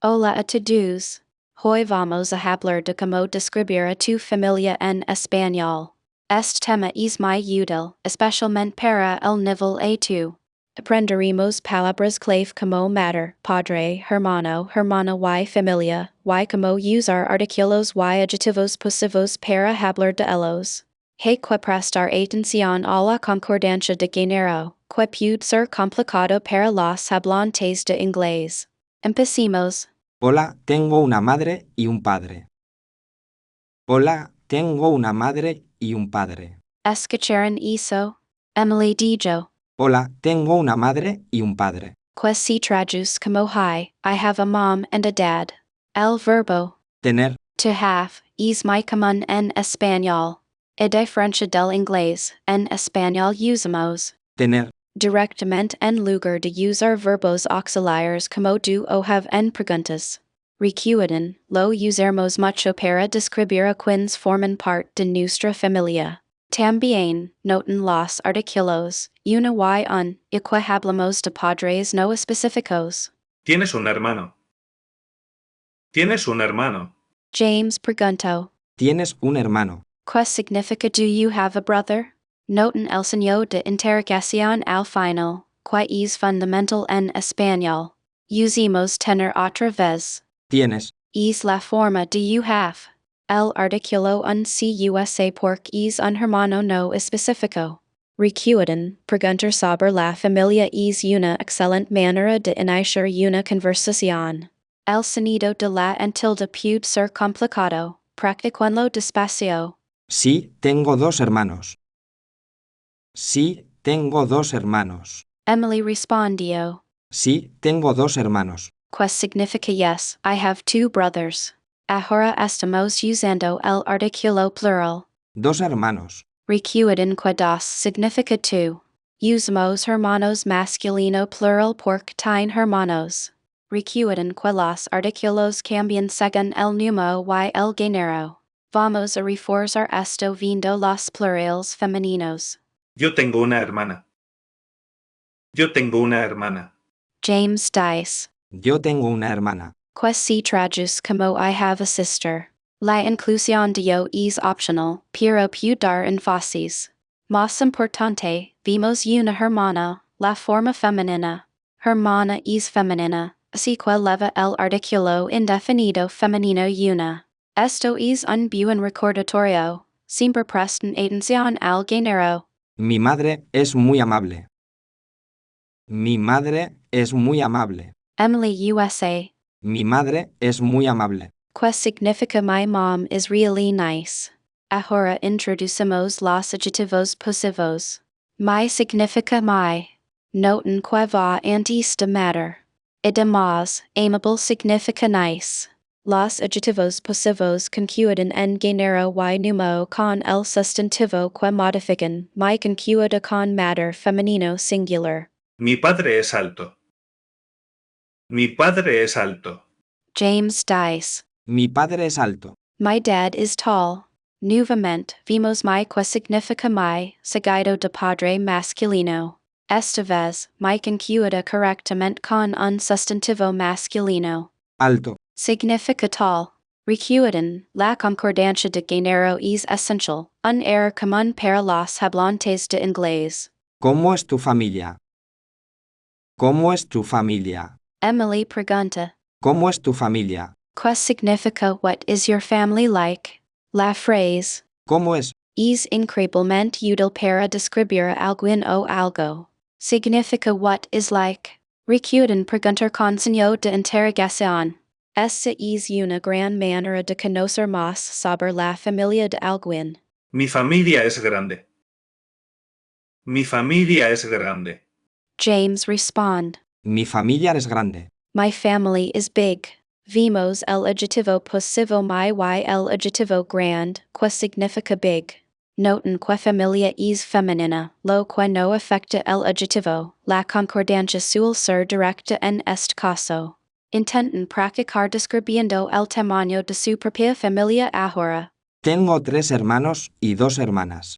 Hola a todos. Hoy vamos a hablar de cómo describir a tu familia en español. Este tema es muy útil, especialmente para el nivel A2. Aprenderemos palabras clave como madre, padre, hermano, hermana y familia, y cómo usar artículos y adjetivos possessivos para hablar de ellos. Hay que prestar atención a la concordancia de género, que puede ser complicado para los hablantes de inglés. Empecemos. Hola, tengo una madre y un padre. Hola, tengo una madre y un padre. Escucharon eso? Emily dijo. Hola, tengo una madre y un padre. Que se traduce como hi, I have a mom and a dad. El verbo Tener, to have es muy común en español. A diferencia del inglés, en español usamos tener, directamente en lugar de usar verbos auxiliares como do o have en preguntas. Recuerden, lo usamos mucho para describir a quienes forman parte de nuestra familia. También, noten los artículos, una y un, y que hablamos de padres no específicos. ¿Tienes un hermano? ¿Tienes un hermano? James preguntó. tienes un hermano. ¿Qué significa do you have a brother? Noten el signo de interrogación al final, que es fundamental en español. Usemos tener otra vez. Tienes, Es la forma do you have. El artículo un cusa porque es un hermano no específico. Recuerden, preguntar sobre la familia es una excelente manera de iniciar una conversación. El sonido de la en tilde puede ser complicado, practiquenlo despacio. sí, tengo dos hermanos. Sí, tengo dos hermanos. Emily respondió. Sí, tengo dos hermanos. Que significa yes, I have two brothers. Ahora estamos usando el artículo plural. Dos hermanos. Recuerden que dos significa two. Usamos hermanos masculino plural porque tiene hermanos. Recuerden que los artículos cambian según el número y el género. Vamos a reforzar esto viendo los plurales femeninos. Yo tengo una hermana. Yo tengo una hermana. James dice. Yo tengo una hermana. Que se traduce como I have a sister. La inclusión de yo es optional, pero puede dar énfasis. Más importante, vimos una hermana, la forma femenina. Hermana es femenina, así que leva el artículo indefinido femenino una. Esto es un buen recordatorio. Siempre presten atención al género. Mi madre es muy amable. Mi madre es muy amable. Emily USA. Mi madre es muy amable. Que significa my mom is really nice. Ahora introducimos los adjetivos possessivos. My significa my. Noten que va antes de matter. Además, amable significa nice. Los adjetivos possessivos concuerdan en género y número con el sustantivo que modifican, my concuerda con matter femenino singular. Mi padre es alto. Mi padre es alto. James dice. Mi padre es alto. My dad is tall. Nuevamente, vimos my que significa my, seguido de padre masculino. Esta vez, my concuerda correctamente con un sustantivo masculino. Alto. Significa tall. Recuerden, la concordancia de género es esencial, un error común para los hablantes de inglés. ¿Cómo es tu familia? ¿Cómo es tu familia? Emily pregunta. ¿Cómo es tu familia? Que significa what is your family like? La phrase ¿Cómo es? es increíblemente útil para describir alguien o algo. Significa what is like. Recuerden preguntar con signo de interrogación. Esta es una gran manera de conocer más sobre la familia de alguien. Mi familia es grande. Mi familia es grande. James respond. Mi familia es grande. My family is big. Vimos el adjetivo possessivo my y el adjetivo grand, que significa big. Noten que familia es femenina, lo que no afecta el adjetivo, la concordancia suele ser directa en este caso. Intenten practicar describiendo el tamaño de su propia familia ahora. Tengo 3 hermanos y 2 hermanas.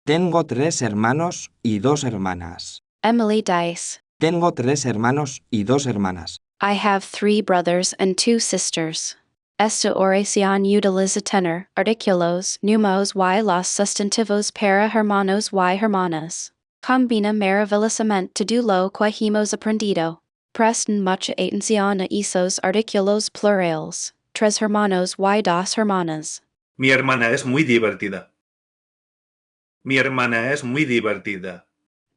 Tengo 3 hermanos y 2 hermanas. Emily dice. Tengo 3 hermanos y 2 hermanas. I have 3 brothers and 2 sisters. Esta oración utiliza tener artículos números y los sustantivos para hermanos y hermanas. Combina maravillosamente todo lo que hemos aprendido. Presten mucha atención a esos artículos plurales. 3 hermanos y 2 hermanas. Mi hermana es muy divertida. Mi hermana es muy divertida.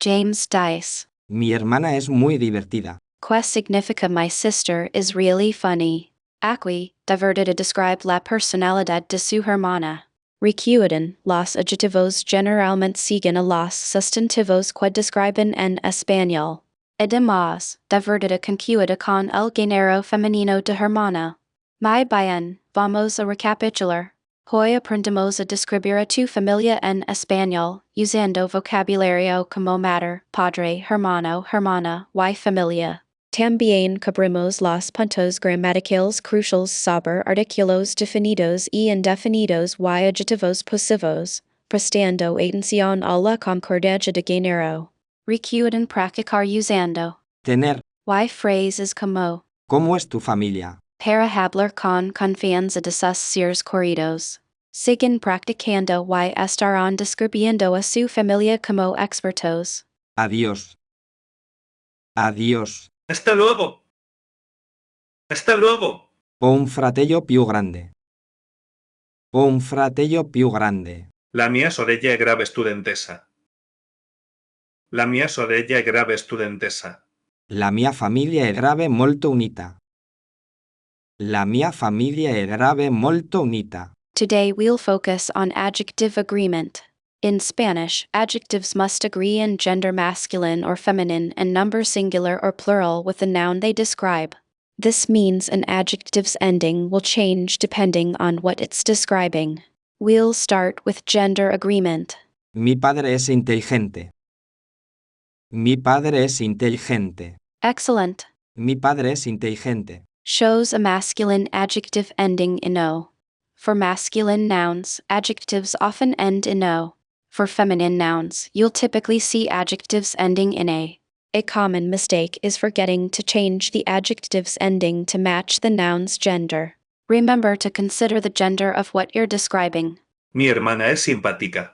James dice. Mi hermana es muy divertida. Que significa my sister is really funny. Aquí, divertida describe la personalidad de su hermana. Recuerden, los adjetivos generalmente siguen a los sustantivos que describen en español. Además, divertida concuida con el género femenino de hermana. Muy bien, vamos a recapitular. Hoy aprendemos a describir a tu familia en español, usando vocabulario como madre, padre, hermano, hermana, y familia. También cubrimos los puntos gramaticales cruciales sobre artículos definidos y indefinidos y adjetivos posesivos, prestando atención a la concordancia de género. Recuerden practicar usando Tener. y phrases como ¿Cómo es tu familia? para hablar con confianza de sus seres queridos. Siguen practicando y estarán describiendo a su familia como expertos. Adiós. Adiós. ¡Hasta luego! ¡Hasta luego! Ho un fratello più grande. Ho un fratello più grande. La mia sorella è grave studentessa. La mia sorella è grave studentessa. La mia famiglia è grave molto unita. La mia famiglia è grave molto unita. Today we'll focus on adjective agreement. In Spanish, adjectives must agree in gender masculine or feminine and number singular or plural with the noun they describe. This means an adjective's ending will change depending on what it's describing. We'll start with gender agreement. Mi padre es inteligente. Mi padre es inteligente. Excellent. Mi padre es inteligente. Shows a masculine adjective ending in O. For masculine nouns, adjectives often end in O. For feminine nouns, you'll typically see adjectives ending in A. A common mistake is forgetting to change the adjective's ending to match the noun's gender. Remember to consider the gender of what you're describing. Mi hermana es simpática.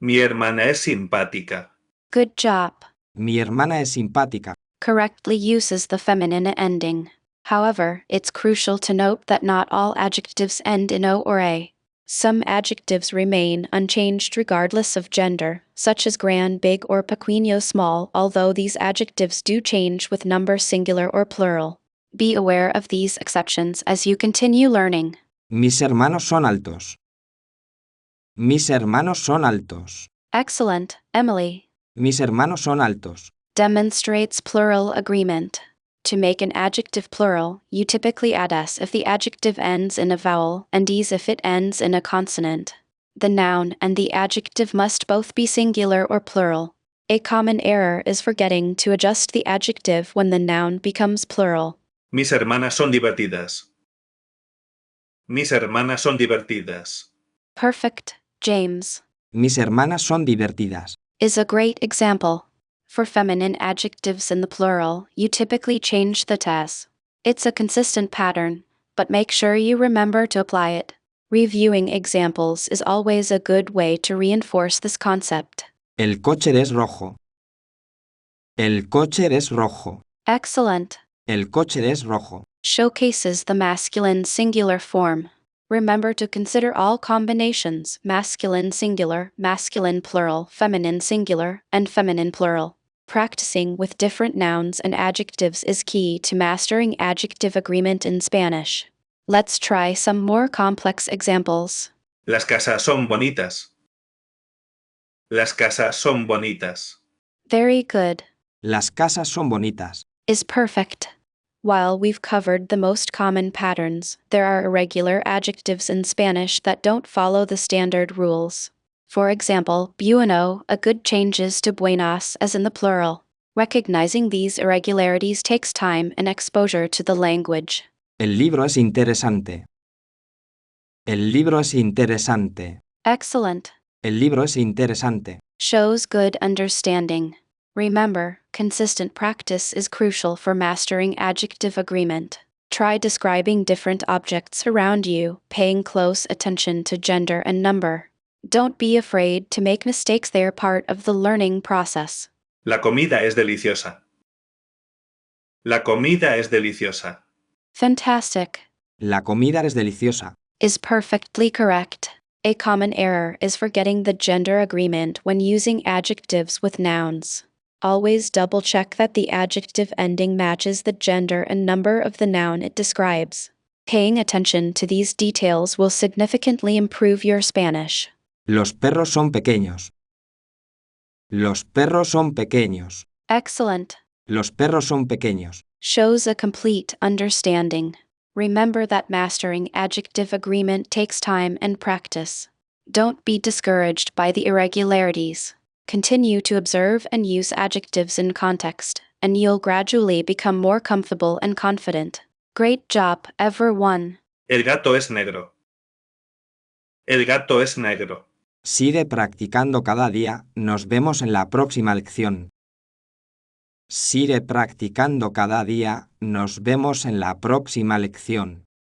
Mi hermana es simpática. Good job. Mi hermana es simpática. Correctly uses the feminine ending. However, it's crucial to note that not all adjectives end in O or A. Some adjectives remain unchanged regardless of gender, such as gran, big, or pequeño, small, although these adjectives do change with number singular or plural. Be aware of these exceptions as you continue learning. Mis hermanos son altos. Mis hermanos son altos. Excellent, Emily. Mis hermanos son altos. Demonstrates plural agreement. To make an adjective plural, you typically add s if the adjective ends in a vowel and es if it ends in a consonant. The noun and the adjective must both be singular or plural. A common error is forgetting to adjust the adjective when the noun becomes plural. Mis hermanas son divertidas. Mis hermanas son divertidas. Perfect, James. Mis hermanas son divertidas. Is a great example. For feminine adjectives in the plural, you typically change the s. It's a consistent pattern, but make sure you remember to apply it. Reviewing examples is always a good way to reinforce this concept. El coche es rojo. El coche es rojo. Excellent. El coche es rojo. Showcases the masculine singular form. Remember to consider all combinations: masculine singular, masculine plural, feminine singular, and feminine plural. Practicing with different nouns and adjectives is key to mastering adjective agreement in Spanish. Let's try some more complex examples. Las casas son bonitas. Las casas son bonitas. Very good. Las casas son bonitas. Is perfect. While we've covered the most common patterns, there are irregular adjectives in Spanish that don't follow the standard rules. For example, bueno, a good changes to buenas as in the plural. Recognizing these irregularities takes time and exposure to the language. El libro es interesante. El libro es interesante. Excellent. El libro es interesante. Shows good understanding. Remember, Consistent practice is crucial for mastering adjective agreement. Try describing different objects around you, paying close attention to gender and number. Don't be afraid to make mistakes, they are part of the learning process. La comida es deliciosa. La comida es deliciosa. Fantastic La comida es deliciosa. is perfectly correct. A common error is forgetting the gender agreement when using adjectives with nouns. Always double-check that the adjective ending matches the gender and number of the noun it describes. Paying attention to these details will significantly improve your Spanish. Los perros son pequeños. Los perros son pequeños. Excellent. Los perros son pequeños. Shows a complete understanding. Remember that mastering adjective agreement takes time and practice. Don't be discouraged by the irregularities. Continue to observe and use adjectives in context, and you'll gradually become more comfortable and confident. Great job, everyone. El gato es negro. El gato es negro. Sigue practicando cada día. Nos vemos en la próxima lección. Sigue practicando cada día. Nos vemos en la próxima lección.